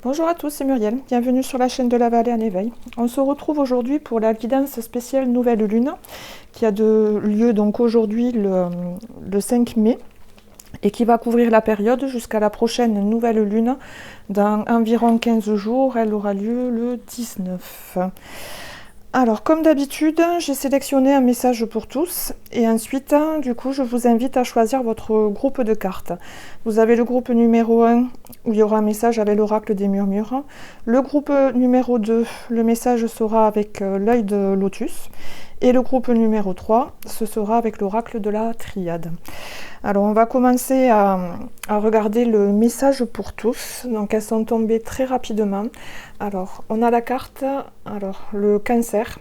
Bonjour à tous, c'est Muriel, bienvenue sur la chaîne de la Vallée en éveil. On se retrouve aujourd'hui pour la guidance spéciale Nouvelle Lune qui a lieu donc aujourd'hui le 5 mai et qui va couvrir la période jusqu'à la prochaine Nouvelle Lune dans environ 15 jours. Elle aura lieu le 19. Alors comme d'habitude, j'ai sélectionné un message pour tous et ensuite du coup je vous invite à choisir votre groupe de cartes. Vous avez le groupe numéro 1 où il y aura un message avec l'oracle des murmures. Le groupe numéro 2, le message sera avec l'œil de lotus. Et le groupe numéro 3, ce sera avec l'oracle de la triade. Alors on va commencer à regarder le message pour tous. Donc elles sont tombées très rapidement. Alors on a la carte, le cancer,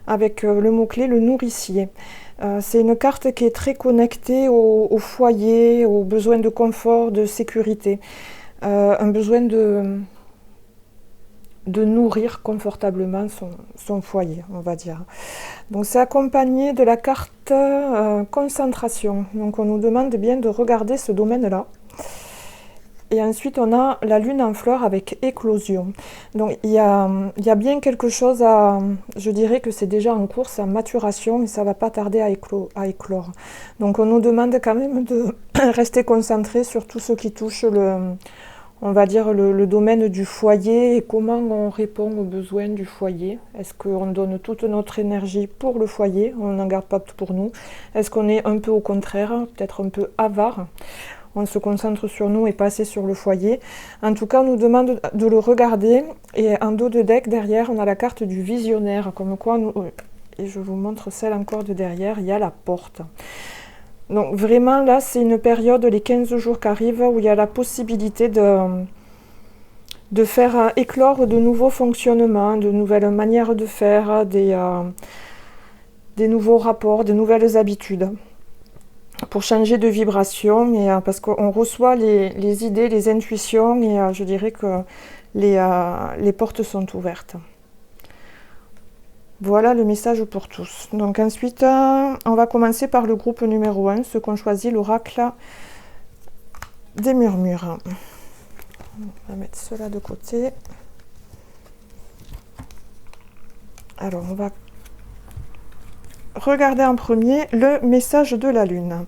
avec le mot-clé le nourricier. C'est une carte qui est très connectée au foyer, aux besoins de confort, de sécurité. Un besoin de nourrir confortablement son foyer, on va dire. Donc c'est accompagné de la carte concentration. Donc on nous demande bien de regarder ce domaine-là. Et ensuite on a la lune en fleur avec éclosion. Donc il y a bien quelque chose je dirais que c'est déjà en cours, c'est en maturation et ça va pas tarder à éclore. Donc on nous demande quand même de rester concentré sur tout ce qui touche on va dire le domaine du foyer et comment on répond aux besoins du foyer. Est-ce qu'on donne toute notre énergie pour le foyer, on n'en garde pas tout pour nous? Est-ce qu'on est un peu au contraire, peut-être un peu avare? On se concentre sur nous et pas assez sur le foyer. En tout cas, on nous demande de le regarder. Et en dos de deck, derrière, on a la carte du visionnaire. Comme quoi, et je vous montre celle encore de derrière, il y a la porte. Donc vraiment là c'est une période, les 15 jours qui arrivent, où il y a la possibilité de faire éclore de nouveaux fonctionnements, de nouvelles manières de faire, des nouveaux rapports, des nouvelles habitudes, pour changer de vibration, et, parce qu'on reçoit les idées, les intuitions, et je dirais que les portes sont ouvertes. Voilà le message pour tous. Donc ensuite, on va commencer par le groupe numéro 1, ceux qui ont choisi l'oracle des murmures. On va mettre cela de côté. Alors, on va regarder en premier le message de la lune.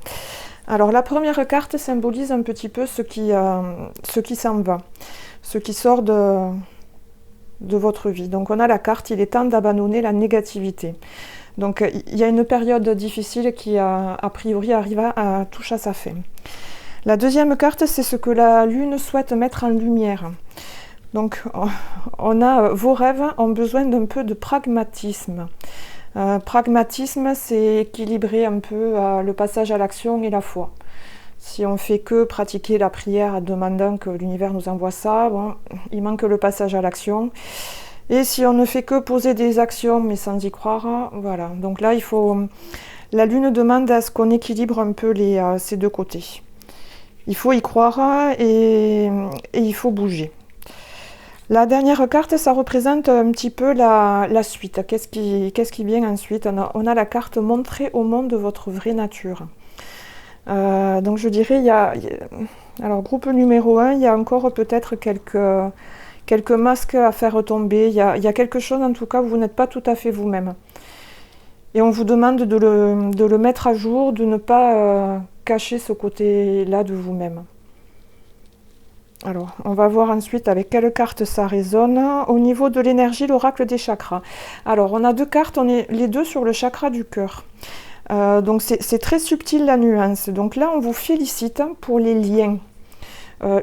Alors, la première carte symbolise un petit peu ce qui s'en va, ce qui sort de votre vie. Donc on a la carte, il est temps d'abandonner la négativité. Donc il y a une période difficile qui a priori touche à sa fin. La deuxième carte, c'est ce que la lune souhaite mettre en lumière. Donc on a vos rêves ont besoin d'un peu de pragmatisme. Pragmatisme, c'est équilibrer un peu le passage à l'action et la foi. Si on fait que pratiquer la prière en demandant que l'univers nous envoie ça, bon, il manque le passage à l'action. Et si on ne fait que poser des actions mais sans y croire, voilà. Donc là, la lune demande à ce qu'on équilibre un peu ces deux côtés. Il faut y croire et il faut bouger. La dernière carte, ça représente un petit peu la suite. Qu'est-ce qui vient ensuite? On a la carte montrer au monde votre vraie nature. Donc je dirais, alors groupe numéro 1, il y a encore peut-être quelques masques à faire tomber, il y a quelque chose en tout cas où vous n'êtes pas tout à fait vous-même. Et on vous demande de le mettre à jour, de ne pas cacher ce côté-là de vous-même. Alors, on va voir ensuite avec quelle carte ça résonne. Au niveau de l'énergie, l'oracle des chakras. Alors, on a deux cartes, on est les deux sur le chakra du cœur. Donc c'est très subtil la nuance. Donc là on vous félicite pour les liens.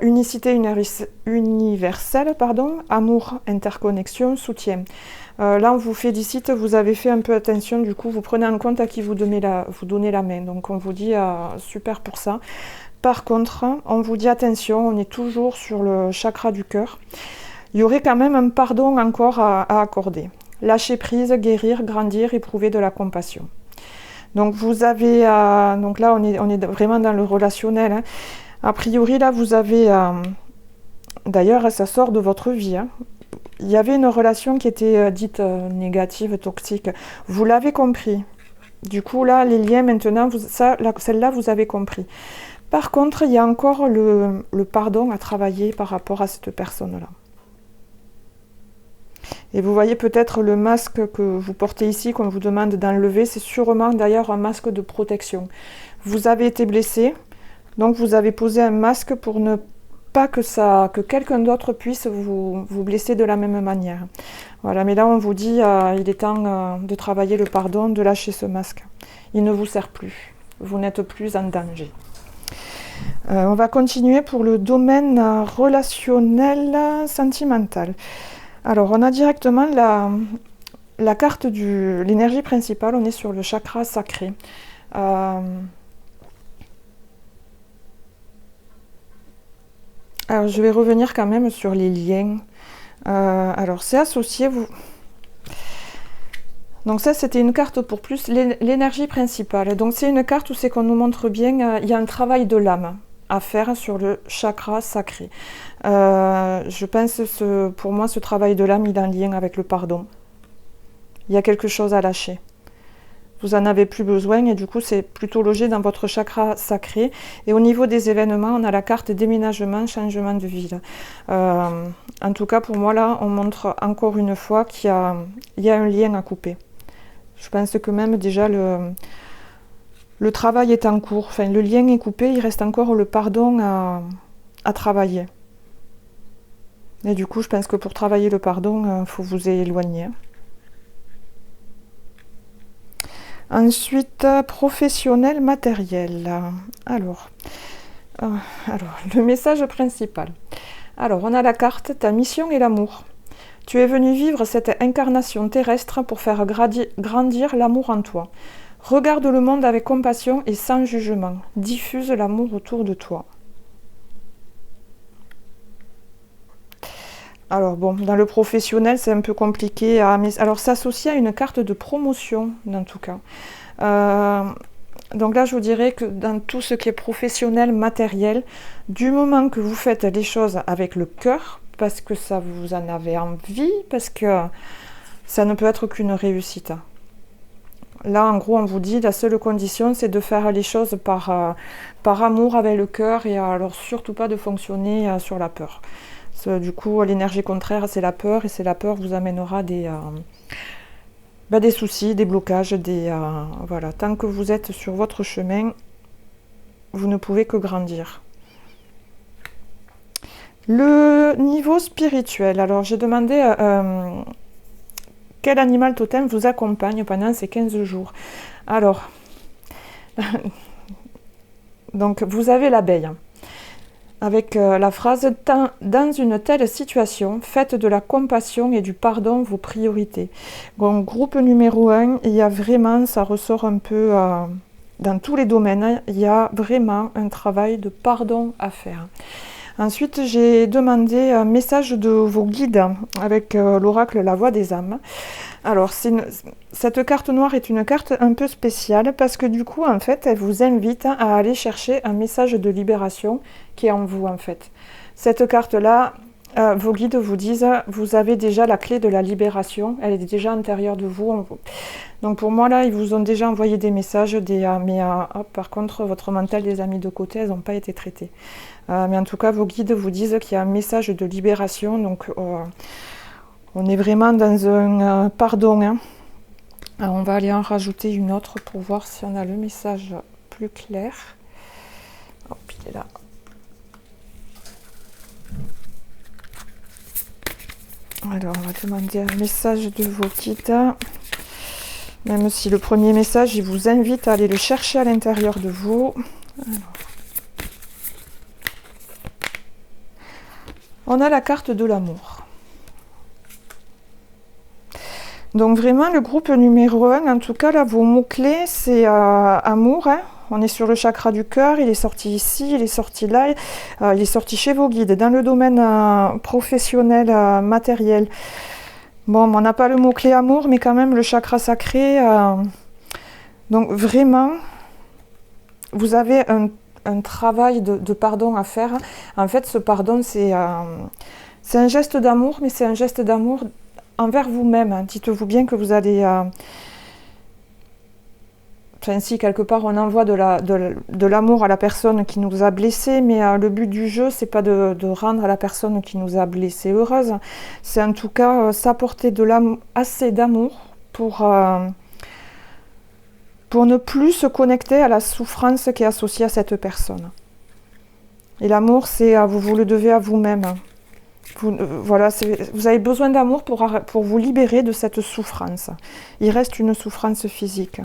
Unicité universelle, amour, interconnexion, soutien. Là on vous félicite, vous avez fait un peu attention, du coup vous prenez en compte à qui vous donnez la main. Donc on vous dit super pour ça. Par contre, on vous dit attention, on est toujours sur le chakra du cœur. Il y aurait quand même un pardon encore à accorder. Lâcher prise, guérir, grandir, éprouver de la compassion. Donc vous avez, donc là on est vraiment dans le relationnel. Hein. A priori là vous avez, d'ailleurs ça sort de votre vie. Hein. Il y avait une relation qui était dite négative, toxique. Vous l'avez compris. Du coup là les liens maintenant, celle-là vous avez compris. Par contre il y a encore le pardon à travailler par rapport à cette personne-là. Et vous voyez peut-être le masque que vous portez ici, qu'on vous demande d'enlever, c'est sûrement d'ailleurs un masque de protection. Vous avez été blessé, donc vous avez posé un masque pour ne pas que quelqu'un d'autre puisse vous blesser de la même manière. Voilà, mais là on vous dit, il est temps de travailler le pardon, de lâcher ce masque. Il ne vous sert plus, vous n'êtes plus en danger. On va continuer pour le domaine relationnel, sentimental. Alors, on a directement la carte de l'énergie principale, on est sur le chakra sacré. Alors, je vais revenir quand même sur les liens. Alors, c'est associé, donc ça, c'était une carte pour plus l'énergie principale. Donc, c'est une carte où c'est qu'on nous montre bien, il y a un travail de l'âme à faire sur le chakra sacré. Je pense que pour moi, ce travail de l'âme, il est en lien avec le pardon. Il y a quelque chose à lâcher. Vous en avez plus besoin et du coup, c'est plutôt logé dans votre chakra sacré. Et au niveau des événements, on a la carte déménagement, changement de ville. En tout cas, pour moi, là, on montre encore une fois qu'il y a un lien à couper. Je pense que même déjà le travail est en cours, enfin le lien est coupé, il reste encore le pardon à travailler. Et du coup, je pense que pour travailler le pardon, il faut vous éloigner. Ensuite, professionnel, matériel. Alors, le message principal. Alors, on a la carte, ta mission est l'amour. Tu es venu vivre cette incarnation terrestre pour faire grandir l'amour en toi. Regarde le monde avec compassion et sans jugement. Diffuse l'amour autour de toi. Alors bon, dans le professionnel, c'est un peu compliqué. Alors, s'associer à une carte de promotion, en tout cas. Donc là, je vous dirais que dans tout ce qui est professionnel, matériel, du moment que vous faites les choses avec le cœur, parce que ça vous en avez envie, parce que ça ne peut être qu'une réussite. Là, en gros, on vous dit, la seule condition, c'est de faire les choses par amour avec le cœur et alors surtout pas de fonctionner sur la peur. Du coup, l'énergie contraire, c'est la peur et c'est la peur vous amènera des soucis, des blocages, voilà. Tant que vous êtes sur votre chemin, vous ne pouvez que grandir. Le niveau spirituel. Alors, j'ai demandé quel animal totem vous accompagne pendant ces 15 jours. Alors, donc vous avez l'abeille. Avec la phrase « Dans une telle situation, faites de la compassion et du pardon vos priorités ». Donc, groupe numéro 1, il y a vraiment, ça ressort un peu dans tous les domaines, il y a vraiment un travail de pardon à faire. Ensuite, j'ai demandé un message de vos guides avec l'oracle La Voix des âmes. Alors, cette carte noire est une carte un peu spéciale parce que du coup, en fait, elle vous invite à aller chercher un message de libération qui est en vous, en fait. Cette carte-là, vos guides vous disent, vous avez déjà la clé de la libération, elle est déjà à l'intérieur de vous. Donc pour moi, là, ils vous ont déjà envoyé des messages, par contre, votre mental les a mis de côté, elles n'ont pas été traitées. Mais en tout cas, vos guides vous disent qu'il y a un message de libération, donc on est vraiment dans un pardon. Hein. Alors, on va aller en rajouter une autre pour voir si on a le message plus clair. Hop, il est là. Alors, on va demander un message de vos guides. Même si le premier message, il vous invite à aller le chercher à l'intérieur de vous. Alors. On a la carte de l'amour. Donc vraiment, le groupe numéro 1, en tout cas, là, vos mots-clés, c'est amour. Hein. On est sur le chakra du cœur, il est sorti ici, il est sorti là, il est sorti chez vos guides. Dans le domaine professionnel, matériel, bon, on n'a pas le mot-clé amour, mais quand même le chakra sacré. Donc vraiment, vous avez un travail de pardon à faire. En fait, ce pardon, c'est un geste d'amour, mais c'est un geste d'amour envers vous-même. Dites-vous bien que vous allez enfin si quelque part on envoie de l'amour à la personne qui nous a blessés, mais le but du jeu c'est pas de rendre à la personne qui nous a blessés heureuse, c'est en tout cas s'apporter assez d'amour pour ne plus se connecter à la souffrance qui est associée à cette personne. Et l'amour, c'est vous le devez à vous-même. Voilà, vous avez besoin d'amour pour vous libérer de cette souffrance. Il reste une souffrance physique.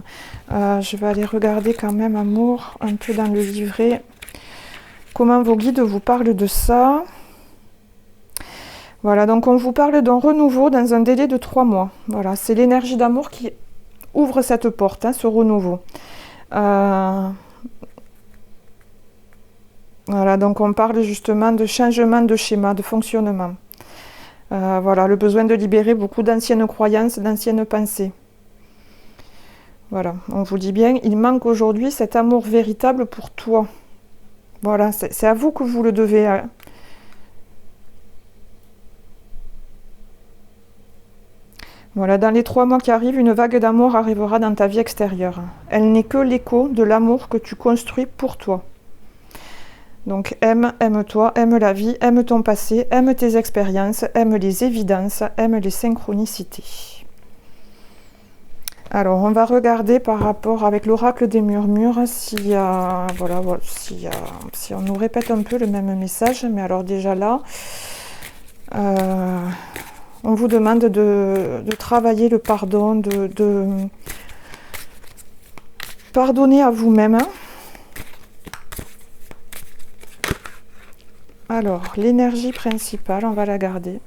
Je vais aller regarder quand même, amour, un peu dans le livret, comment vos guides vous parlent de ça. Voilà, donc on vous parle d'un renouveau dans un délai de 3 mois. Voilà, c'est l'énergie d'amour qui ouvre cette porte, hein, ce renouveau. Voilà, donc on parle justement de changement de schéma, de fonctionnement. Voilà, le besoin de libérer beaucoup d'anciennes croyances, d'anciennes pensées. Voilà, on vous dit bien, il manque aujourd'hui cet amour véritable pour toi. Voilà, c'est à vous que vous le devez. Hein. Voilà, dans les 3 mois qui arrivent, une vague d'amour arrivera dans ta vie extérieure. Elle n'est que l'écho de l'amour que tu construis pour toi. Donc aime-toi, aime la vie, aime ton passé, aime tes expériences, aime les évidences, aime les synchronicités. Alors on va regarder par rapport avec l'oracle des murmures si on nous répète un peu le même message. Mais alors déjà là, on vous demande de travailler le pardon, de pardonner à vous-même. Alors, l'énergie principale, on va la garder.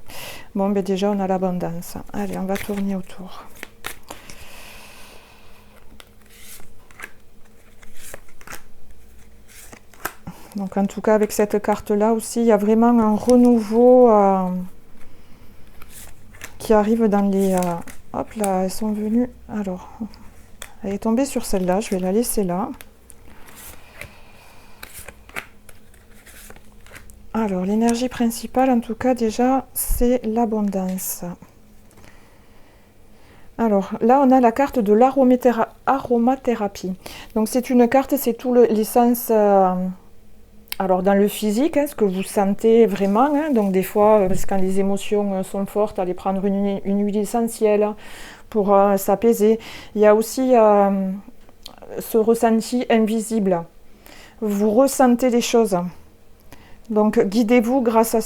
Bon, ben déjà, on a l'abondance. Allez, on va tourner autour. Donc, en tout cas, avec cette carte-là aussi, il y a vraiment un renouveau qui arrive dans les... hop là, elles sont venues... Alors, elle est tombée sur celle-là, je vais la laisser là. Alors, l'énergie principale, en tout cas, déjà, c'est l'abondance. Alors, là, on a la carte de l'aromathérapie. Donc, c'est une carte, c'est tout l'essence... alors, dans le physique, hein, ce que vous sentez vraiment. Hein, donc, des fois, quand les émotions sont fortes, allez prendre une huile essentielle pour s'apaiser. Il y a aussi ce ressenti invisible. Vous ressentez les choses. Donc guidez-vous grâce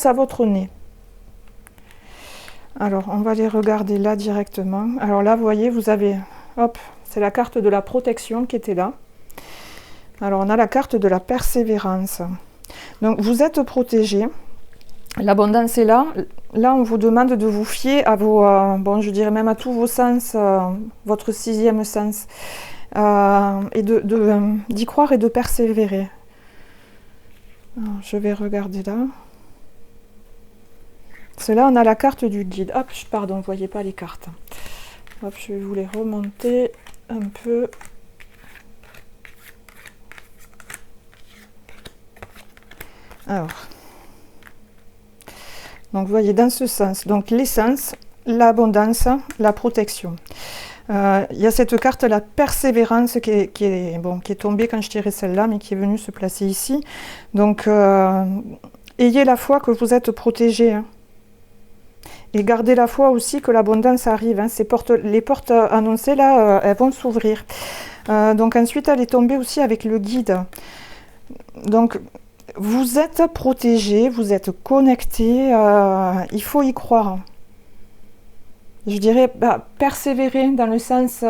à votre nez. Alors on va les regarder là directement. Alors là vous voyez, vous avez, hop, c'est la carte de la protection qui était là. Alors on a la carte de la persévérance. Donc vous êtes protégé. L'abondance est là. Là on vous demande de vous fier à vos, je dirais même à tous vos sens, votre 6e sens. Et d'y croire et de persévérer. Alors, je vais regarder là. C'est là, on a la carte du guide. Hop, pardon, vous ne voyez pas les cartes. Hop, je vais vous les remonter un peu. Alors. Donc, vous voyez, dans ce sens. Donc, l'essence, l'abondance, la protection. Il y a cette carte, la persévérance, qui est tombée quand je tirais celle-là, mais qui est venue se placer ici. Donc, ayez la foi que vous êtes protégé. Hein. Et gardez la foi aussi que l'abondance arrive. Hein. Les portes annoncées, là, elles vont s'ouvrir. Donc, ensuite, elle est tombée aussi avec le guide. Donc, vous êtes protégé, vous êtes connecté. Il faut y croire. Je dirais persévérer dans le sens,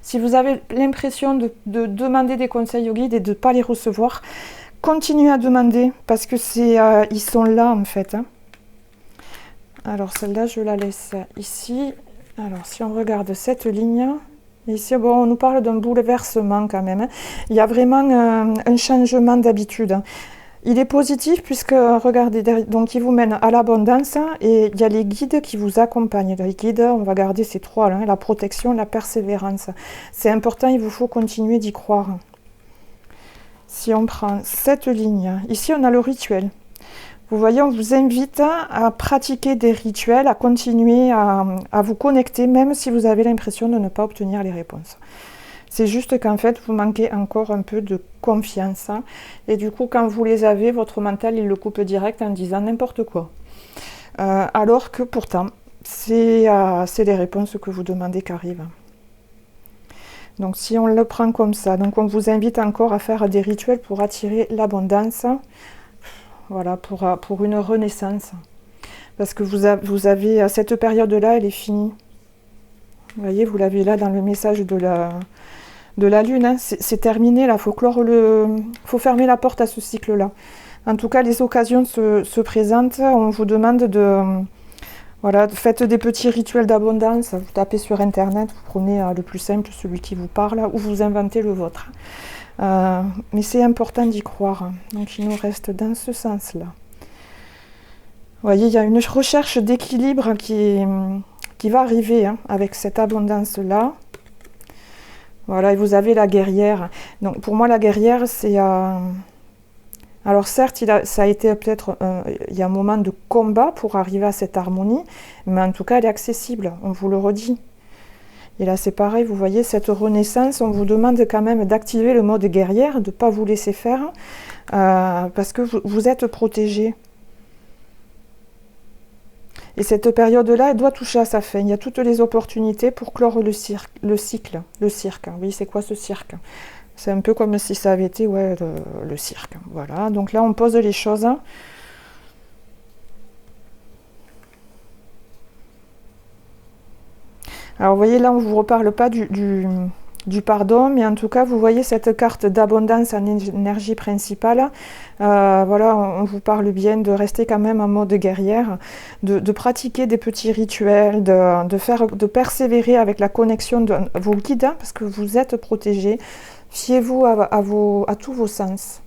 si vous avez l'impression de demander des conseils au guide et de ne pas les recevoir, continuez à demander parce que ils sont là en fait. Hein. Alors celle-là, je la laisse ici. Alors si on regarde cette ligne, ici on nous parle d'un bouleversement quand même. Hein. Il y a vraiment un changement d'habitude. Hein. Il est positif puisque, regardez, donc il vous mène à l'abondance et il y a les guides qui vous accompagnent. Les guides, on va garder ces 3 là, la protection, la persévérance. C'est important, il vous faut continuer d'y croire. Si on prend cette ligne, ici on a le rituel. Vous voyez, on vous invite à pratiquer des rituels, à continuer à vous connecter, même si vous avez l'impression de ne pas obtenir les réponses. C'est juste qu'en fait, vous manquez encore un peu de confiance. Et du coup, quand vous les avez, votre mental, il le coupe direct en disant n'importe quoi. Alors que pourtant, c'est les réponses que vous demandez qui arrivent. Donc si on le prend comme ça, donc on vous invite encore à faire des rituels pour attirer l'abondance. Voilà, pour une renaissance. Parce que vous avez cette période-là, elle est finie. Vous voyez, vous l'avez là dans le message de la lune. Hein. C'est terminé, là. Faut fermer la porte à ce cycle-là. En tout cas, les occasions se présentent. On vous demande voilà, faites des petits rituels d'abondance. Vous tapez sur Internet, vous prenez le plus simple, celui qui vous parle, ou vous inventez le vôtre. Mais c'est important d'y croire. Donc il nous reste dans ce sens-là. Vous voyez, il y a une recherche d'équilibre qui va arriver avec cette abondance-là. Voilà, et vous avez la guerrière. Donc pour moi, la guerrière, c'est... Alors certes, ça a été peut-être... il y a un moment de combat pour arriver à cette harmonie, mais en tout cas, elle est accessible, on vous le redit. Et là, c'est pareil, vous voyez, cette renaissance, on vous demande quand même d'activer le mode guerrière, de ne pas vous laisser faire, parce que vous êtes protégé. Et cette période-là, elle doit toucher à sa fin. Il y a toutes les opportunités pour clore le cycle. Le cirque. Oui, c'est quoi ce cirque? C'est un peu comme si ça avait été le cirque. Voilà, donc là, on pose les choses. Alors vous voyez, là on ne vous reparle pas du pardon, mais en tout cas vous voyez cette carte d'abondance en énergie principale. Voilà, on vous parle bien de rester quand même en mode guerrière, de pratiquer des petits rituels, de persévérer avec la connexion de vos guides, parce que vous êtes protégés. Fiez-vous à tous vos sens.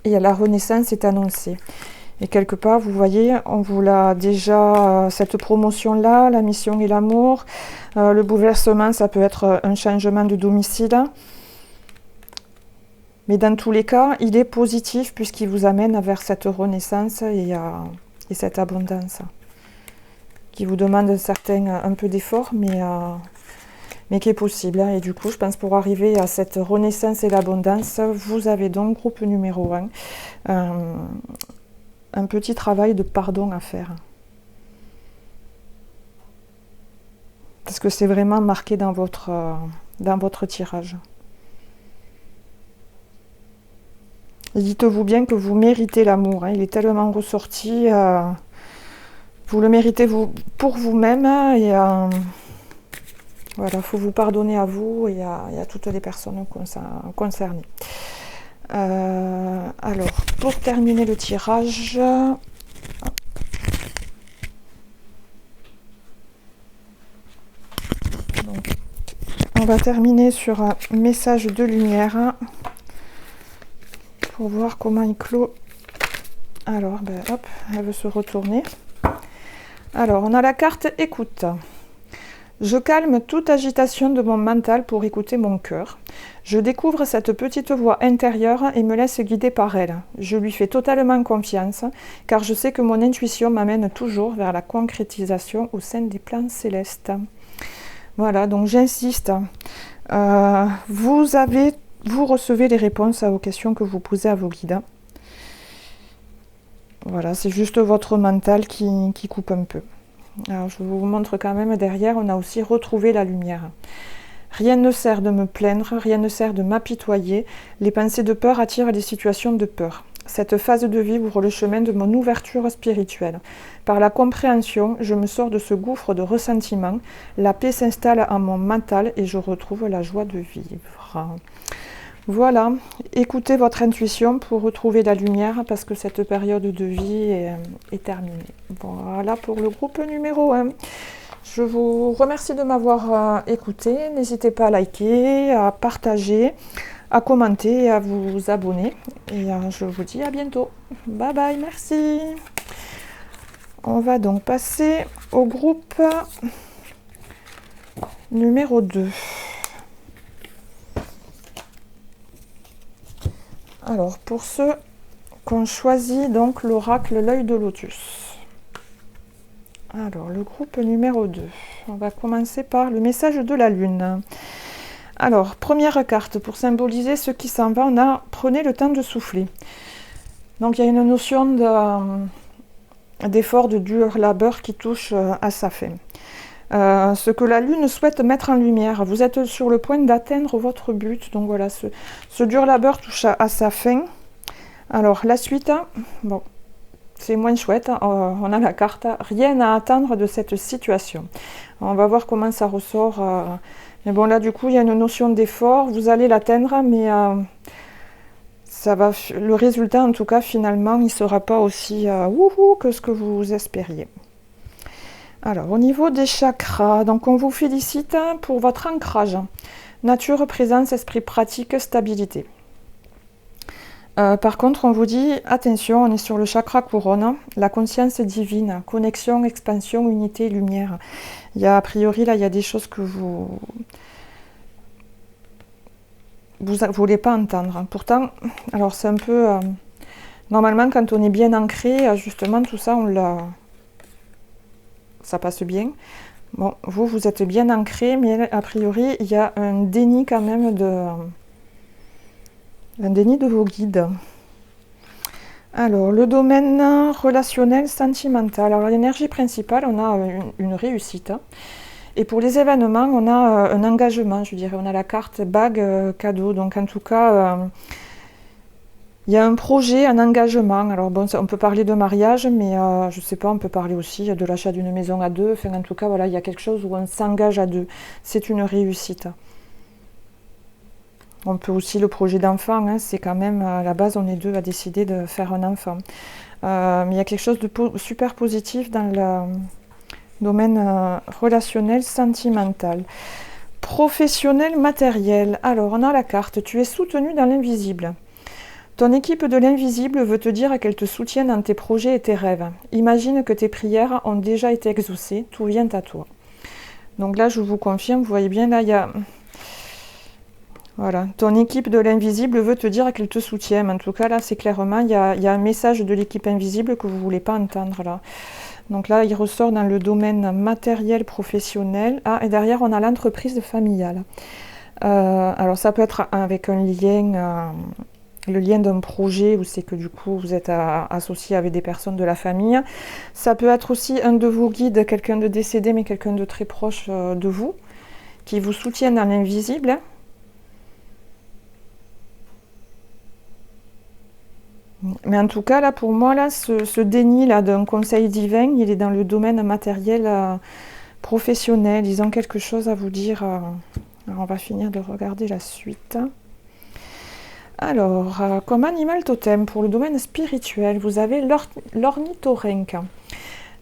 Et la renaissance est annoncée. Et quelque part, vous voyez, on vous l'a déjà, cette promotion-là, la mission et l'amour. Le bouleversement, ça peut être un changement de domicile. Mais dans tous les cas, il est positif puisqu'il vous amène vers cette renaissance et cette abondance. Qui vous demande un peu d'effort, mais qui est possible. Et du coup, je pense pour arriver à cette renaissance et l'abondance, vous avez donc, groupe numéro 1, un petit travail de pardon à faire. Parce que c'est vraiment marqué dans votre tirage. Et dites-vous bien que vous méritez l'amour. Hein. Il est tellement ressorti. Vous le méritez pour vous-même. Et voilà, il faut vous pardonner à vous et à toutes les personnes concernées. Alors, pour terminer le tirage, donc, on va terminer sur un message de lumière pour voir comment il clôt. Alors, hop, elle veut se retourner. Alors, on a la carte écoute. Je calme toute agitation de mon mental pour écouter mon cœur. Je découvre cette petite voix intérieure et me laisse guider par elle. Je lui fais totalement confiance, car je sais que mon intuition m'amène toujours vers la concrétisation au sein des plans célestes. Voilà, donc j'insiste. Vous recevez les réponses à vos questions que vous posez à vos guides. Voilà, c'est juste votre mental qui coupe un peu. Alors, je vous montre quand même derrière, on a aussi retrouvé la lumière. Rien ne sert de me plaindre, rien ne sert de m'apitoyer. Les pensées de peur attirent les situations de peur. Cette phase de vie ouvre le chemin de mon ouverture spirituelle. Par la compréhension, je me sors de ce gouffre de ressentiment. La paix s'installe en mon mental et je retrouve la joie de vivre. Voilà, écoutez votre intuition pour retrouver la lumière parce que cette période de vie est terminée. Voilà pour le groupe numéro 1. Je vous remercie de m'avoir écouté. N'hésitez pas à liker, à partager, à commenter et à vous abonner. Et je vous dis à bientôt. Bye bye, merci. On va donc passer au groupe numéro 2. Alors, pour ceux qu'on choisit donc l'oracle l'œil de lotus. Alors, le groupe numéro 2. On va commencer par le message de la lune. Alors, première carte, pour symboliser ce qui s'en va, on a « Prenez le temps de souffler ». Donc, il y a une notion d'effort, de dur labeur qui touche à sa fin. Ce que la lune souhaite mettre en lumière. Vous êtes sur le point d'atteindre votre but. Donc voilà, ce dur labeur touche à sa fin. Alors, la suite, bon, c'est moins chouette. On a la carte « Rien à attendre de cette situation ». On va voir comment ça ressort. Mais bon, là, du coup, il y a une notion d'effort. Vous allez l'atteindre, mais le résultat, en tout cas, finalement, il ne sera pas aussi wouhou que ce que vous espériez. Alors, au niveau des chakras, donc on vous félicite pour votre ancrage. Nature, présence, esprit pratique, stabilité. Par contre, on vous dit, attention, on est sur le chakra couronne, la conscience divine, connexion, expansion, unité, lumière. Il y a, a priori, là, il y a des choses que vous voulez pas entendre. Pourtant, alors c'est un peu... normalement, quand on est bien ancré, justement, tout ça, ça passe bien. Bon, vous êtes bien ancré, mais a priori, il y a un déni quand même un déni de vos guides. Alors, le domaine relationnel, sentimental. Alors, l'énergie principale, on a une réussite. Et pour les événements, on a un engagement, je dirais. On a la carte bague cadeau. Donc, en tout cas, il y a un projet, un engagement. Alors, bon, on peut parler de mariage, mais je ne sais pas, on peut parler aussi de l'achat d'une maison à deux. Enfin, en tout cas, voilà, il y a quelque chose où on s'engage à deux. C'est une réussite. On peut aussi le projet d'enfant, hein, c'est quand même, à la base, on est deux à décider de faire un enfant. Mais il y a quelque chose de super positif dans le domaine relationnel, sentimental. Professionnel, matériel. Alors, on a la carte, tu es soutenu dans l'invisible. Ton équipe de l'invisible veut te dire qu'elle te soutient dans tes projets et tes rêves. Imagine que tes prières ont déjà été exaucées, tout vient à toi. Donc là, je vous confirme, vous voyez bien, là, il y a... Voilà, ton équipe de l'invisible veut te dire qu'elle te soutient. En tout cas, là, c'est clairement, il y a un message de l'équipe invisible que vous ne voulez pas entendre, là. Donc là, il ressort dans le domaine matériel, professionnel. Ah, et derrière, on a l'entreprise familiale. Alors, ça peut être avec un lien, le lien d'un projet, où c'est que du coup, vous êtes associé avec des personnes de la famille. Ça peut être aussi un de vos guides, quelqu'un de décédé, mais quelqu'un de très proche de vous, qui vous soutient dans l'invisible. Mais en tout cas, là, pour moi, là, ce déni là, d'un conseil divin, il est dans le domaine matériel professionnel. Ils ont quelque chose à vous dire. Alors, on va finir de regarder la suite. Alors, comme animal totem, pour le domaine spirituel, vous avez l'ornithorynque.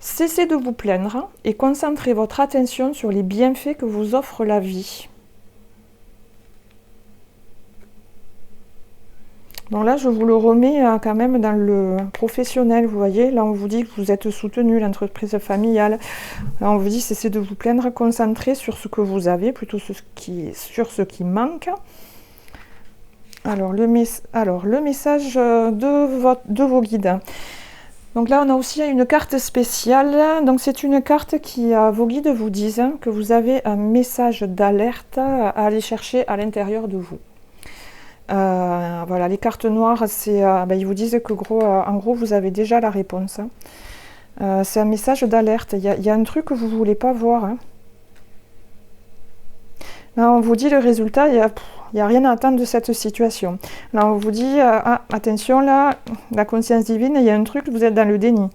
Cessez de vous plaindre et concentrez votre attention sur les bienfaits que vous offre la vie. Donc là, je vous le remets quand même dans le professionnel, vous voyez. Là, on vous dit que vous êtes soutenu, l'entreprise familiale. Là, on vous dit, cessez de vous plaindre, concentrez sur ce que vous avez, plutôt sur ce qui manque. Alors, le message de vos guides. Donc là, on a aussi une carte spéciale. Donc, c'est une carte qui, vos guides vous disent que vous avez un message d'alerte à aller chercher à l'intérieur de vous. Voilà, les cartes noires, ils vous disent que en gros, vous avez déjà la réponse. C'est un message d'alerte. Il y a un truc que vous ne voulez pas voir. Hein. Là, on vous dit le résultat, il n'y a rien à attendre de cette situation. Là, on vous dit, attention, là, la conscience divine, il y a un truc, vous êtes dans le déni.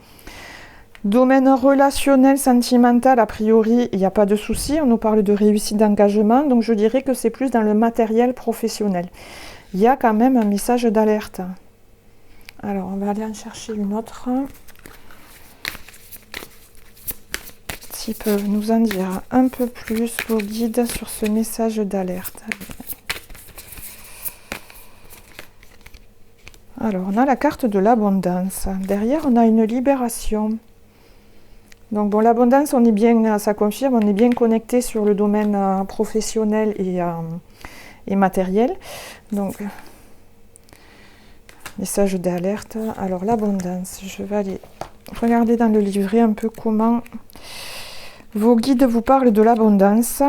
Domaine relationnel, sentimental, a priori, il n'y a pas de souci. On nous parle de réussite d'engagement, donc je dirais que c'est plus dans le matériel professionnel. Il y a quand même un message d'alerte. Alors, on va aller en chercher une autre. S'ils peuvent nous en dire un peu plus, vos guides, sur ce message d'alerte. Alors, on a la carte de l'abondance. Derrière, on a une libération. Donc, bon, l'abondance, on est bien, ça confirme, on est bien connecté sur le domaine professionnel et matériel. Donc, Message d'alerte. Alors l'abondance, je vais aller regarder dans le livret un peu comment vos guides vous parlent de l'abondance.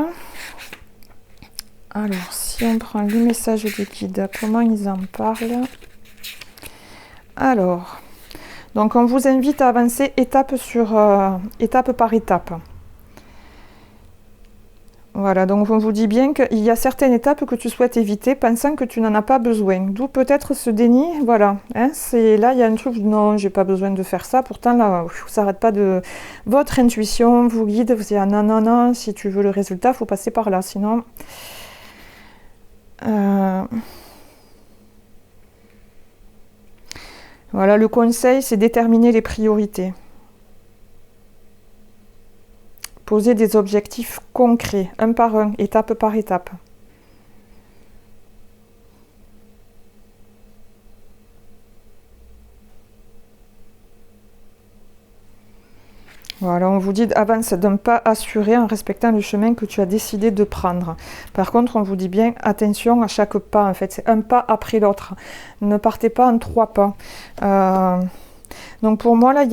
Alors si on prend les messages des guides, comment ils en parlent? Alors, donc on vous invite à avancer étape par étape. Voilà, donc on vous dit bien qu'il y a certaines étapes que tu souhaites éviter, pensant que tu n'en as pas besoin. D'où peut-être ce déni, voilà. Hein, c'est là, il y a un truc, non, j'ai pas besoin de faire ça. Pourtant, là, ça n'arrête pas de... Votre intuition vous guide, vous dites, ah, non, non, non, si tu veux le résultat, il faut passer par là, sinon... Voilà, le conseil, c'est déterminer les priorités. Poser des objectifs concrets, un par un, étape par étape. Voilà, on vous dit avance d'un pas assuré en respectant le chemin que tu as décidé de prendre. Par contre, on vous dit bien attention à chaque pas, en fait, c'est un pas après l'autre. Ne partez pas en 3 pas. Donc pour moi, là,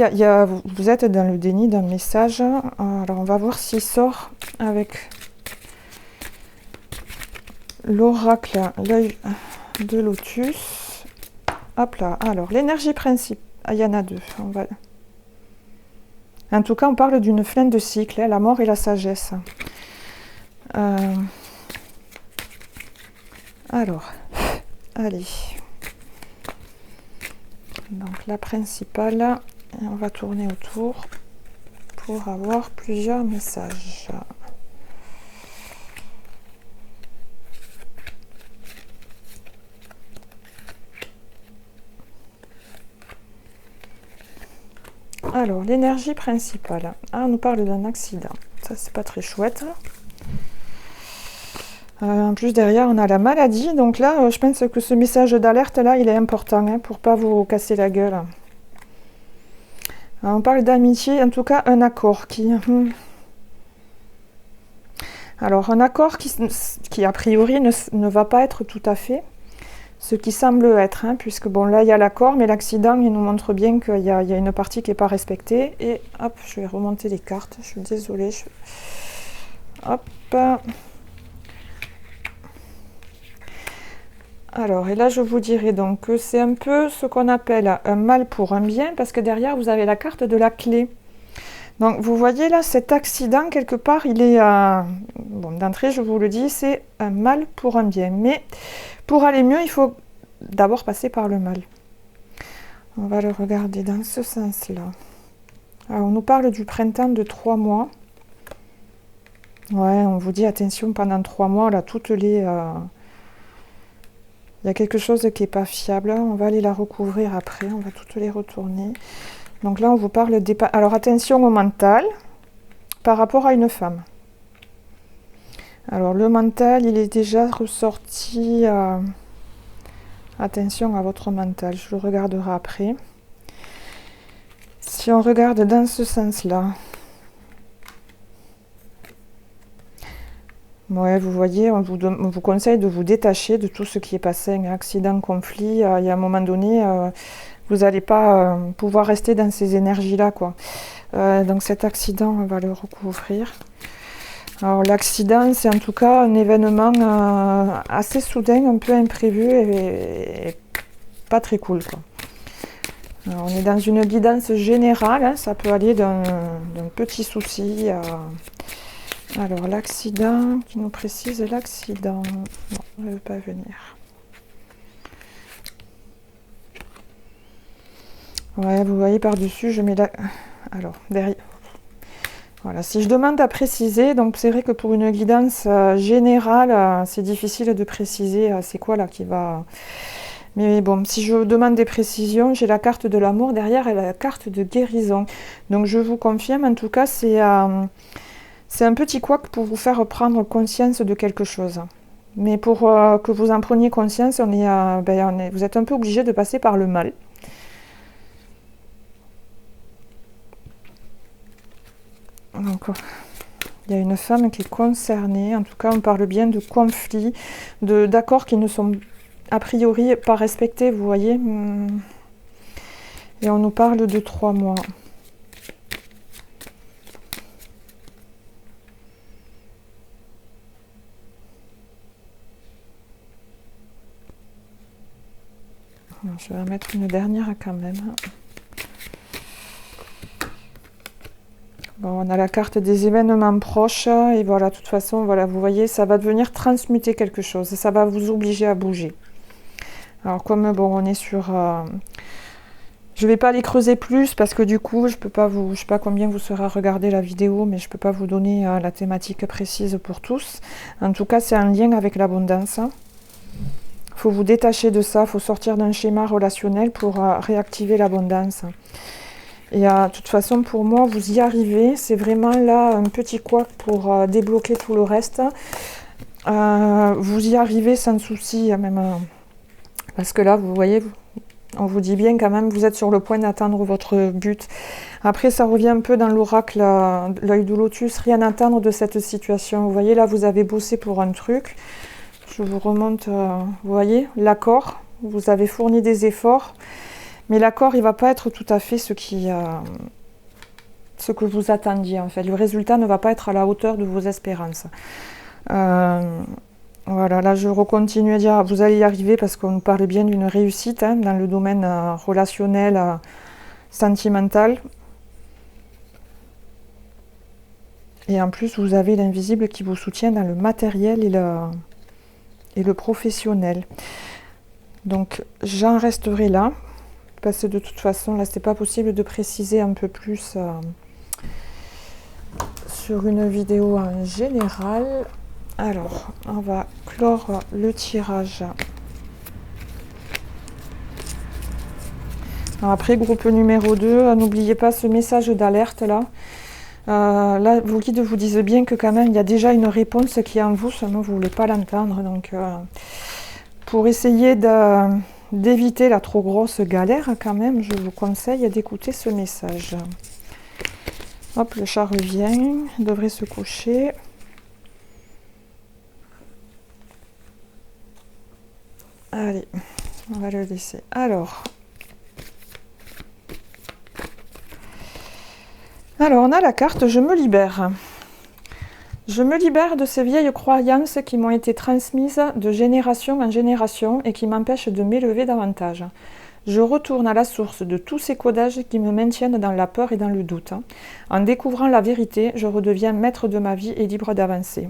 vous êtes dans le déni d'un message. Alors on va voir s'il sort avec l'oracle, l'œil de lotus. Hop là, alors l'énergie principale, il y en a 2. En tout cas, on parle d'une fin de cycle, la mort et la sagesse. Alors, allez. Donc la principale, on va tourner autour pour avoir plusieurs messages. Alors, l'énergie principale. Ah, on nous parle d'un accident. Ça, c'est pas très chouette. En plus, derrière, on a la maladie. Donc là, je pense que ce message d'alerte, là, il est important hein, pour pas vous casser la gueule. Alors, on parle d'amitié, en tout cas, un accord qui... Alors, un accord qui a priori, ne va pas être tout à fait ce qui semble être, hein, puisque, bon, là, il y a l'accord, mais l'accident, il nous montre bien qu'il y a une partie qui n'est pas respectée. Et, hop, je vais remonter les cartes. Je suis désolée. Hop. Alors, et là, je vous dirais donc que c'est un peu ce qu'on appelle un mal pour un bien, parce que derrière, vous avez la carte de la clé. Donc, vous voyez là, cet accident, quelque part, il est... bon, d'entrée, je vous le dis, c'est un mal pour un bien. Mais pour aller mieux, il faut d'abord passer par le mal. On va le regarder dans ce sens-là. Alors, on nous parle du printemps de 3 mois. Ouais, on vous dit, attention, pendant 3 mois, là, toutes les... Il y a quelque chose qui n'est pas fiable. On va aller la recouvrir après. On va toutes les retourner. Donc là, on vous parle des... Alors, attention au mental par rapport à une femme. Alors, le mental, il est déjà ressorti... Attention à votre mental. Je le regarderai après. Si on regarde dans ce sens-là... Ouais, vous voyez, on vous conseille de vous détacher de tout ce qui est passé, un accident, conflit. Il y a un moment donné, vous n'allez pas pouvoir rester dans ces énergies-là, quoi. Donc cet accident, on va le recouvrir. Alors l'accident, c'est en tout cas un événement assez soudain, un peu imprévu et pas très cool, quoi. Alors, on est dans une guidance générale, hein, ça peut aller d'un petit souci à... Alors, l'accident, qui nous précise l'accident. Non, elle ne veut pas venir. Ouais, vous voyez par-dessus, je mets la... Alors, derrière. Voilà, si je demande à préciser, donc c'est vrai que pour une guidance générale, c'est difficile de préciser c'est quoi là qui va... Mais bon, si je demande des précisions, j'ai la carte de l'amour, derrière, elle a la carte de guérison. Donc, je vous confirme, en tout cas, c'est un petit couac pour vous faire prendre conscience de quelque chose. Mais pour que vous en preniez conscience, vous êtes un peu obligé de passer par le mal. Donc, il y a une femme qui est concernée. En tout cas, on parle bien de conflits, d'accords qui ne sont a priori pas respecté, vous voyez. Et on nous parle de 3 mois. Je vais en mettre une dernière quand même. Bon, on a la carte des événements proches et voilà, de toute façon, voilà, vous voyez, ça va devenir transmuter quelque chose. Ça va vous obliger à bouger. Alors comme bon, on est sur... je vais pas les creuser plus parce que du coup, je sais pas combien vous serez à regarder la vidéo, mais je peux pas vous donner la thématique précise pour tous. En tout cas, c'est un lien avec l'abondance. Il faut vous détacher de ça, il faut sortir d'un schéma relationnel pour réactiver l'abondance. Et de toute façon, pour moi, vous y arrivez. C'est vraiment là un petit couac pour débloquer tout le reste. Vous y arrivez sans souci, même. Parce que là, vous voyez, on vous dit bien quand même, vous êtes sur le point d'atteindre votre but. Après, ça revient un peu dans l'oracle, l'œil du lotus, rien attendre de cette situation. Vous voyez, là, vous avez bossé pour un truc. Je vous remonte, vous voyez, l'accord. Vous avez fourni des efforts. Mais l'accord, il ne va pas être tout à fait ce que vous attendiez, en fait. Le résultat ne va pas être à la hauteur de vos espérances. Voilà, là, je recontinue à dire, vous allez y arriver parce qu'on nous parle bien d'une réussite hein, dans le domaine relationnel, sentimental. Et en plus, vous avez l'invisible qui vous soutient dans le matériel et le professionnel. Donc, j'en resterai là. Parce que de toute façon, là, c'est pas possible de préciser un peu plus sur une vidéo en général. Alors, on va clore le tirage. Alors après, groupe numéro 2, n'oubliez pas ce message d'alerte là. Là, vos guides vous disent bien que quand même, il y a déjà une réponse qui est en vous, seulement vous ne voulez pas l'entendre. Donc, pour essayer d'éviter la trop grosse galère, quand même, je vous conseille d'écouter ce message. Hop, le chat revient, il devrait se coucher. Allez, on va le laisser. Alors, on a la carte « Je me libère ». Je me libère de ces vieilles croyances qui m'ont été transmises de génération en génération et qui m'empêchent de m'élever davantage. Je retourne à la source de tous ces codages qui me maintiennent dans la peur et dans le doute. En découvrant la vérité, je redeviens maître de ma vie et libre d'avancer.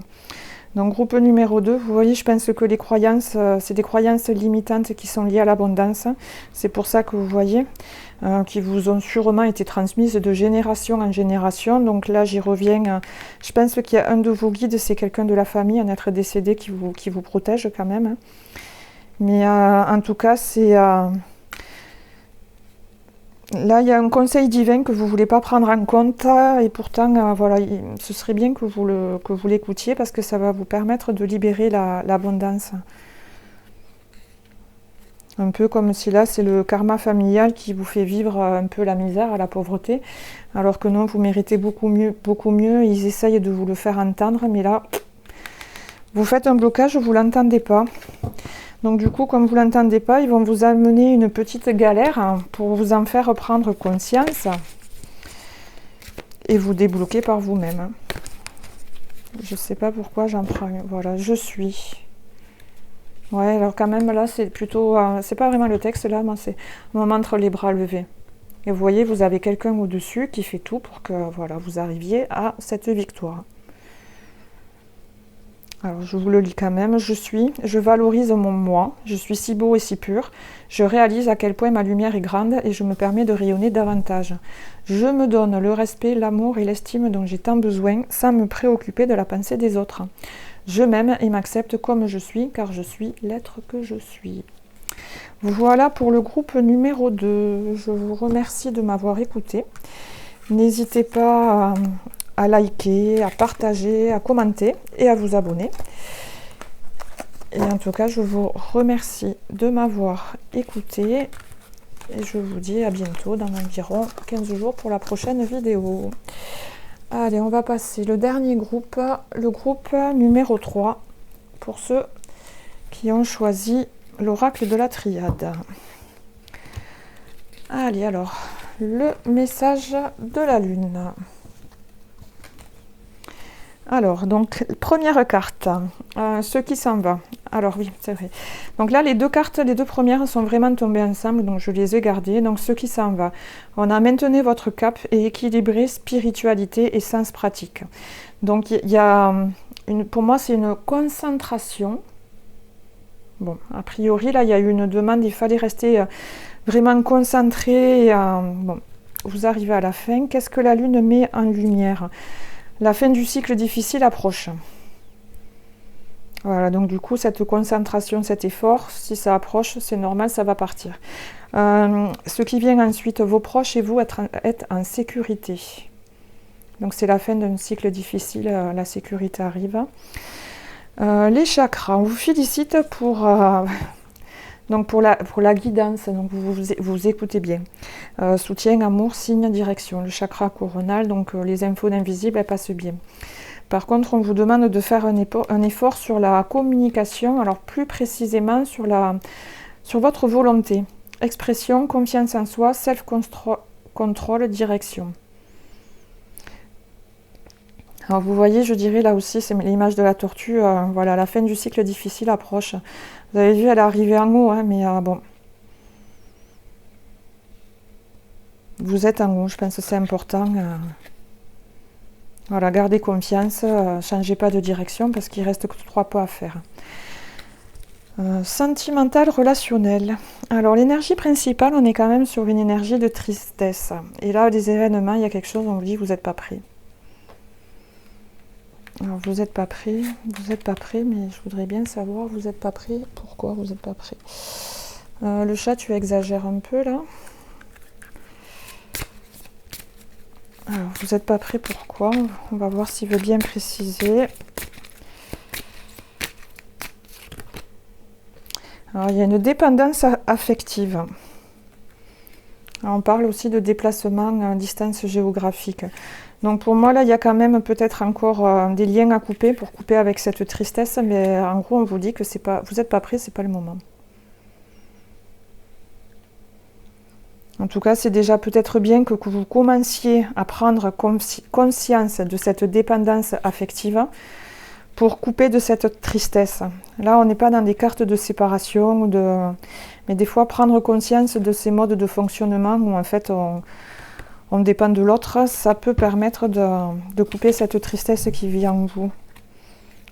Donc groupe numéro 2, vous voyez, je pense que les croyances, c'est des croyances limitantes qui sont liées à l'abondance. C'est pour ça que vous voyez, qui vous ont sûrement été transmises de génération en génération. Donc là, j'y reviens. Je pense qu'il y a un de vos guides, c'est quelqu'un de la famille, un être décédé qui vous protège quand même. Mais en tout cas, c'est... là, il y a un conseil divin que vous ne voulez pas prendre en compte et pourtant, voilà, ce serait bien que vous l'écoutiez parce que ça va vous permettre de libérer l'abondance. Un peu comme si là, c'est le karma familial qui vous fait vivre un peu la misère, la pauvreté, alors que non, vous méritez beaucoup mieux, beaucoup mieux. Ils essayent de vous le faire entendre, mais là, vous faites un blocage, vous ne l'entendez pas. Donc du coup, comme vous ne l'entendez pas, ils vont vous amener une petite galère pour vous en faire prendre conscience et vous débloquer par vous-même. Je ne sais pas pourquoi j'en prends. Voilà, je suis. Ouais, alors quand même là, c'est plutôt... c'est pas vraiment le texte là, mais c'est un moment entre les bras levés. Et vous voyez, vous avez quelqu'un au-dessus qui fait tout pour que voilà, vous arriviez à cette victoire. Alors, je vous le lis quand même. Je valorise mon moi. Je suis si beau et si pur. Je réalise à quel point ma lumière est grande et je me permets de rayonner davantage. Je me donne le respect, l'amour et l'estime dont j'ai tant besoin sans me préoccuper de la pensée des autres. Je m'aime et m'accepte comme je suis car je suis l'être que je suis. Voilà pour le groupe numéro 2. Je vous remercie de m'avoir écouté. N'hésitez pas à liker, à partager, à commenter et à vous abonner. Et en tout cas, je vous remercie de m'avoir écouté et je vous dis à bientôt dans environ 15 jours pour la prochaine vidéo. Allez, on va passer le dernier groupe, le groupe numéro 3, pour ceux qui ont choisi l'oracle de la triade. Allez, alors, le message de la lune. Alors, donc, première carte, ce qui s'en va. Alors oui, c'est vrai. Donc là, les deux cartes, les deux premières sont vraiment tombées ensemble, donc je les ai gardées. Donc, ce qui s'en va. On a maintenu votre cap et équilibré spiritualité et sens pratique. Donc, il y a, pour moi, c'est une concentration. Bon, a priori, là, il y a eu une demande, il fallait rester vraiment concentré. Bon, vous arrivez à la fin. Qu'est-ce que la lune met en lumière ? La fin du cycle difficile approche. Voilà, donc du coup, cette concentration, cet effort, si ça approche, c'est normal, ça va partir. Ce qui vient ensuite, vos proches et vous être en sécurité. Donc c'est la fin d'un cycle difficile, la sécurité arrive. Les chakras, on vous félicite pour la guidance, donc vous écoutez bien. Soutien, amour, signe, direction. Le chakra coronal, donc les infos d'invisible, elles passent bien. Par contre, on vous demande de faire un effort sur la communication, alors plus précisément sur votre volonté. Expression, confiance en soi, self-control, direction. Alors vous voyez, je dirais là aussi, c'est l'image de la tortue, voilà, la fin du cycle difficile approche. Vous avez vu, elle est arrivée en haut, hein, mais bon. Vous êtes en haut, je pense que c'est important. Voilà, gardez confiance, changez pas de direction parce qu'il reste que 3 pas à faire. Sentimental, relationnel. Alors l'énergie principale, on est quand même sur une énergie de tristesse. Et là, des événements, il y a quelque chose, on vous dit, vous n'êtes pas prêt. Alors vous n'êtes pas prêt, mais je voudrais bien savoir, vous n'êtes pas prêt, pourquoi vous n'êtes pas prêt. Le chat, tu exagères un peu là. Alors vous n'êtes pas prêt, pourquoi? On va voir s'il veut bien préciser. Alors il y a une dépendance affective. Alors, on parle aussi de déplacement à distance géographique. Donc pour moi, là, il y a quand même peut-être encore des liens à couper pour couper avec cette tristesse, mais en gros, on vous dit que vous n'êtes pas prêt, c'est pas le moment. En tout cas, c'est déjà peut-être bien que vous commenciez à prendre conscience de cette dépendance affective pour couper de cette tristesse. Là, on n'est pas dans des cartes de séparation, mais des fois, prendre conscience de ces modes de fonctionnement où en fait, on dépend de l'autre, ça peut permettre de couper cette tristesse qui vit en vous.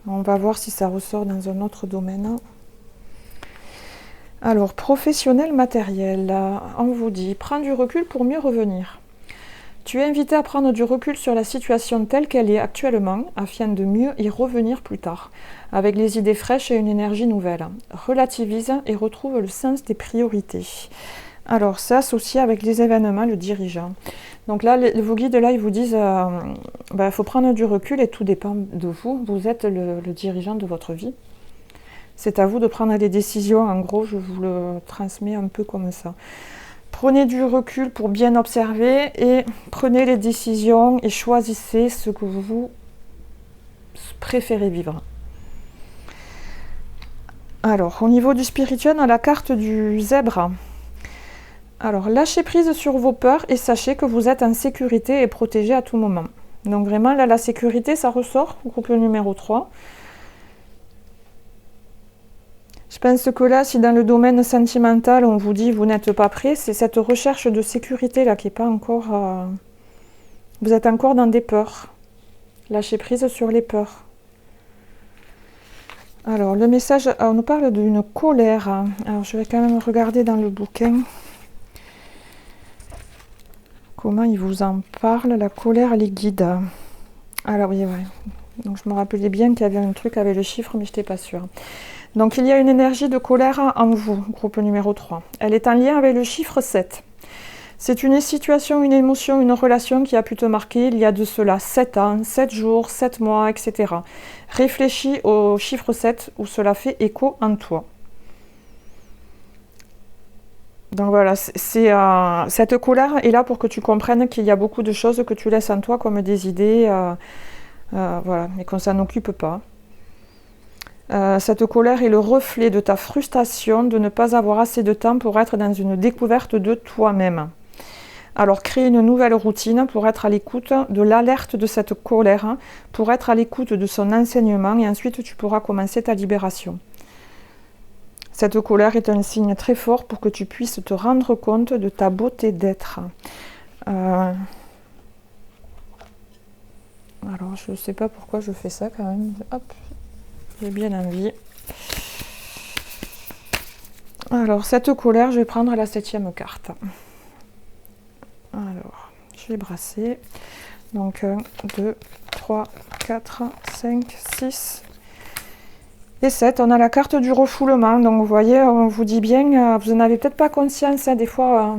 On va voir si ça ressort dans un autre domaine. Alors, professionnel matériel, on vous dit, prends du recul pour mieux revenir. Tu es invité à prendre du recul sur la situation telle qu'elle est actuellement, afin de mieux y revenir plus tard, avec les idées fraîches et une énergie nouvelle. Relativise et retrouve le sens des priorités. Alors, c'est associé avec les événements, le dirigeant. Donc là, vos guides, là, ils vous disent, faut prendre du recul et tout dépend de vous. Vous êtes le dirigeant de votre vie. C'est à vous de prendre des décisions. En gros, je vous le transmets un peu comme ça. Prenez du recul pour bien observer et prenez les décisions et choisissez ce que vous préférez vivre. Alors, au niveau du spirituel, on a la carte du zèbre. Alors, lâchez prise sur vos peurs et sachez que vous êtes en sécurité et protégé à tout moment. Donc vraiment, là, la sécurité, ça ressort, groupe numéro 3. Je pense que là, si dans le domaine sentimental, on vous dit vous n'êtes pas prêt, c'est cette recherche de sécurité là qui n'est pas encore... Vous êtes encore dans des peurs. Lâchez prise sur les peurs. Alors, le message, on nous parle d'une colère. Alors, je vais quand même regarder dans le bouquin comment il vous en parle, la colère, les guides. Alors, oui, ouais. Donc, je me rappelais bien qu'il y avait un truc avec le chiffre, mais je n'étais pas sûre. Donc, il y a une énergie de colère en vous, groupe numéro 3. Elle est en lien avec le chiffre 7. C'est une situation, une émotion, une relation qui a pu te marquer il y a de cela 7 ans, 7 jours, 7 mois, etc. Réfléchis au chiffre 7 où cela fait écho en toi. Donc voilà, cette colère est là pour que tu comprennes qu'il y a beaucoup de choses que tu laisses en toi comme des idées, voilà, mais qu'on ne s'en occupe pas. Cette colère est le reflet de ta frustration de ne pas avoir assez de temps pour être dans une découverte de toi-même. Alors, crée une nouvelle routine pour être à l'écoute de l'alerte de cette colère, hein, pour être à l'écoute de son enseignement et ensuite tu pourras commencer ta libération. Cette colère est un signe très fort pour que tu puisses te rendre compte de ta beauté d'être. Alors, je ne sais pas pourquoi je fais ça quand même. Hop, j'ai bien envie. Alors, cette colère, je vais prendre la 7e carte. Alors, je vais brasser. Donc, 1, 2, 3, 4, 5, 6 et 7. On a la carte du refoulement. Donc, vous voyez, on vous dit bien, vous n'avez peut-être pas conscience, hein, des fois,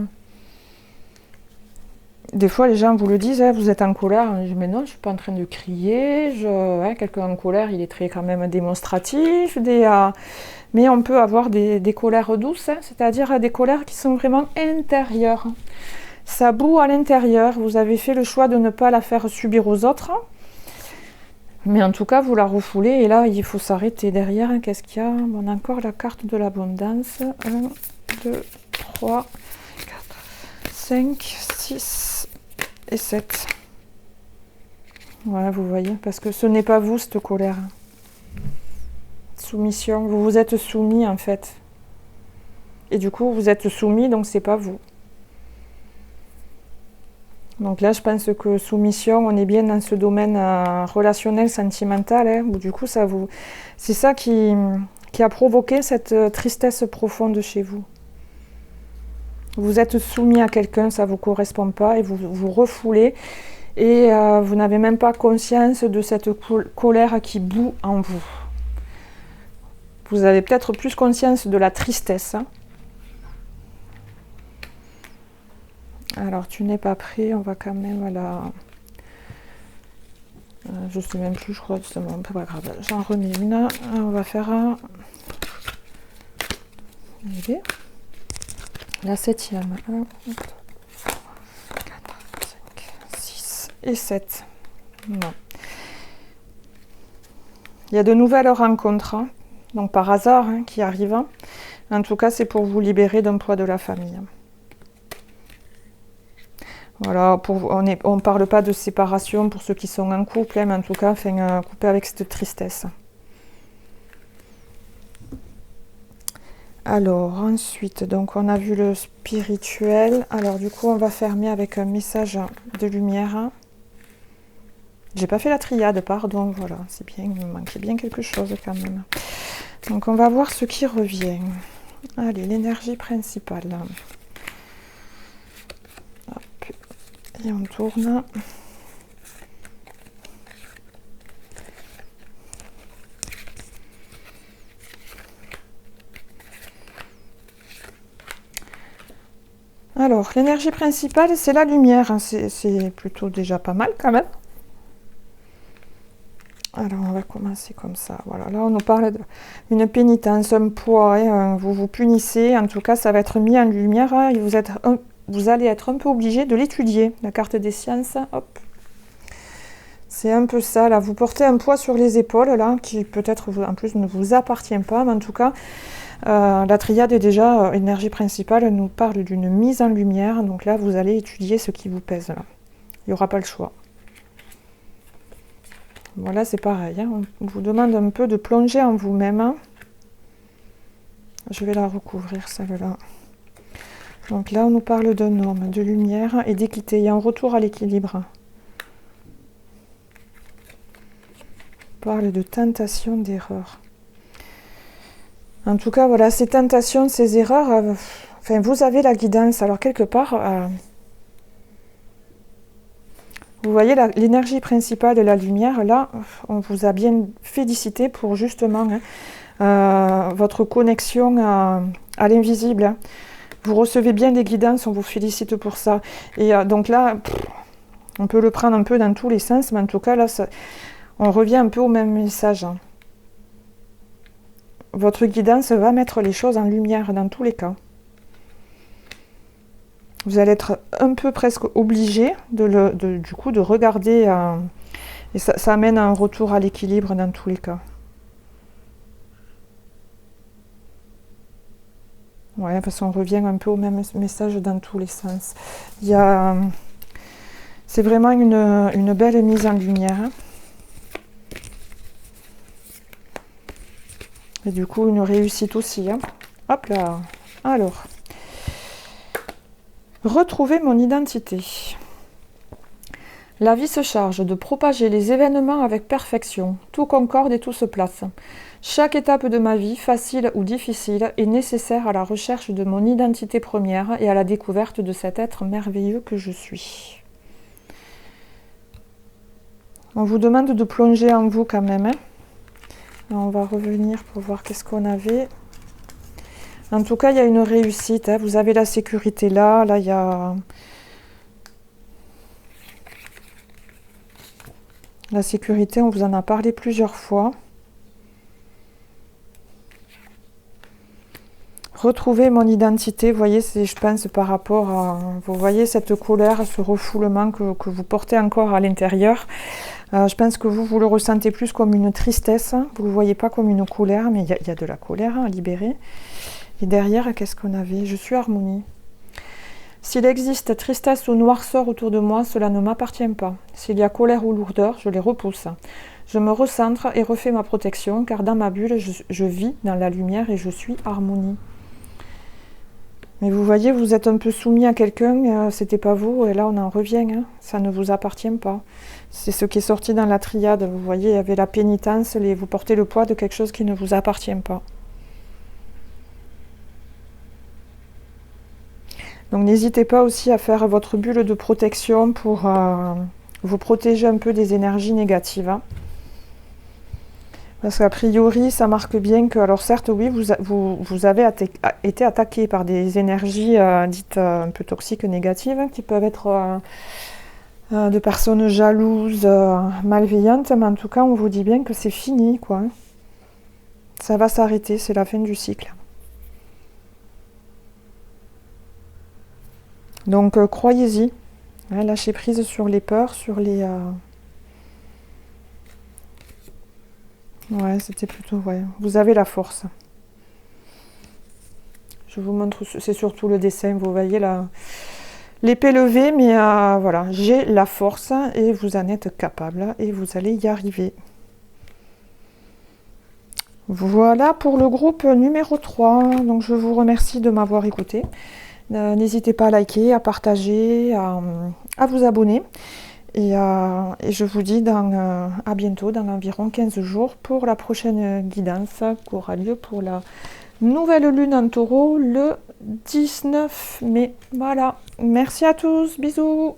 les gens vous le disent, hein, vous êtes en colère. Je dis, mais non, je ne suis pas en train de crier. Quelqu'un en colère, il est très quand même démonstratif. Mais on peut avoir des colères douces, hein, c'est-à-dire des colères qui sont vraiment intérieures. Ça boue à l'intérieur, vous avez fait le choix de ne pas la faire subir aux autres. Mais en tout cas, vous la refoulez et là, il faut s'arrêter. Derrière, hein, qu'est-ce qu'il y a? On a encore la carte de l'abondance. 1, 2, 3, 4, 5, 6 et 7. Voilà, vous voyez, parce que ce n'est pas vous, cette colère. Soumission, vous vous êtes soumis en fait. Et du coup, vous êtes soumis, donc c'est pas vous. Donc là, je pense que soumission, on est bien dans ce domaine relationnel, sentimental, hein, où du coup, c'est ça qui a provoqué cette tristesse profonde chez vous. Vous êtes soumis à quelqu'un, ça ne vous correspond pas, et vous refoulez, et vous n'avez même pas conscience de cette colère qui bout en vous. Vous avez peut-être plus conscience de la tristesse, hein. Alors, tu n'es pas prêt, on va quand même la... je sais même plus, je crois, justement, pas grave. J'en remets une, on va faire la 7e. 1, 2, 3, 4, 5, 6 et 7. Non. Il y a de nouvelles rencontres, hein, donc par hasard, hein, qui arrivent. En tout cas, c'est pour vous libérer d'un poids de la famille. Voilà, on ne parle pas de séparation pour ceux qui sont en couple, hein, mais en tout cas, couper avec cette tristesse. Alors, ensuite, donc on a vu le spirituel. Alors, du coup, on va fermer avec un message de lumière. J'ai pas fait la triade, pardon, voilà, c'est bien, il me manquait bien quelque chose quand même. Donc, on va voir ce qui revient. Allez, l'énergie principale. Et on tourne. Alors, l'énergie principale, c'est la lumière. C'est plutôt déjà pas mal quand même. Alors, on va commencer comme ça. Voilà, là, on nous parle d'une pénitence, un poids. Hein, vous vous punissez. En tout cas, ça va être mis en lumière. Hein, et vous allez être un peu obligé de l'étudier. La carte des sciences, hop. C'est un peu ça, là. Vous portez un poids sur les épaules, là, qui peut-être, en plus, ne vous appartient pas. Mais en tout cas, la triade est déjà, énergie principale, elle nous parle d'une mise en lumière. Donc là, vous allez étudier ce qui vous pèse, là. Il n'y aura pas le choix. Voilà, c'est pareil. Hein. On vous demande un peu de plonger en vous-même. Hein. Je vais la recouvrir, celle-là. Donc là, on nous parle d'un homme, de lumière et d'équité. Il y a un retour à l'équilibre. On parle de tentation, d'erreur. En tout cas, voilà, ces tentations, ces erreurs, vous avez la guidance. Alors, quelque part, vous voyez l'énergie principale de la lumière. Là, on vous a bien félicité pour justement votre connexion à l'invisible. Hein. Vous recevez bien des guidances, on vous félicite pour ça. Et donc là, on peut le prendre un peu dans tous les sens, mais en tout cas, là, on revient un peu au même message. Hein. Votre guidance va mettre les choses en lumière dans tous les cas. Vous allez être un peu presque obligé du coup de regarder, et ça amène un retour à l'équilibre dans tous les cas. Ouais, parce qu'on revient un peu au même message dans tous les sens. Il y a... C'est vraiment une belle mise en lumière. Et du coup, une réussite aussi. Hein. Hop là. Alors. Retrouver mon identité. La vie se charge de propager les événements avec perfection. Tout concorde et tout se place. Chaque étape de ma vie, facile ou difficile, est nécessaire à la recherche de mon identité première et à la découverte de cet être merveilleux que je suis. On vous demande de plonger en vous quand même. Hein. On va revenir pour voir qu'est-ce qu'on avait. En tout cas, il y a une réussite. Hein. Vous avez la sécurité là. Là, il y a... La sécurité, on vous en a parlé plusieurs fois. Retrouver mon identité, vous voyez, c'est, je pense, par rapport à... Vous voyez cette colère, ce refoulement que vous portez encore à l'intérieur. Je pense que vous le ressentez plus comme une tristesse. Vous ne le voyez pas comme une colère, mais il y a de la colère à libérer. Et derrière, qu'est-ce qu'on avait? Je suis harmonie. S'il existe tristesse ou noirceur autour de moi, cela ne m'appartient pas. S'il y a colère ou lourdeur, je les repousse. Je me recentre et refais ma protection, car dans ma bulle, je vis dans la lumière et je suis harmonie. Mais vous voyez, vous êtes un peu soumis à quelqu'un, c'était pas vous, et là on en revient, hein, ça ne vous appartient pas. C'est ce qui est sorti dans la triade, vous voyez, il y avait la pénitence, vous portez le poids de quelque chose qui ne vous appartient pas. Donc n'hésitez pas aussi à faire votre bulle de protection pour vous protéger un peu des énergies négatives. Hein. Parce qu'a priori, ça marque bien que, alors certes, oui, vous avez été attaqué par des énergies dites un peu toxiques, négatives, qui peuvent être de personnes jalouses, malveillantes, mais en tout cas, on vous dit bien que c'est fini, quoi. Ça va s'arrêter, c'est la fin du cycle. Donc, croyez-y. Hein, lâchez prise sur les peurs, sur les... Ouais, c'était plutôt... Ouais. Vous avez la force. Je vous montre, c'est surtout le dessin, vous voyez l'épée levée, mais voilà, j'ai la force et vous en êtes capable et vous allez y arriver. Voilà pour le groupe numéro 3. Donc je vous remercie de m'avoir écouté. N'hésitez pas à liker, à partager, à vous abonner. Et je vous dis à bientôt, dans environ 15 jours, pour la prochaine guidance qui aura lieu pour la nouvelle lune en taureau le 19 mai. Voilà. Merci à tous. Bisous.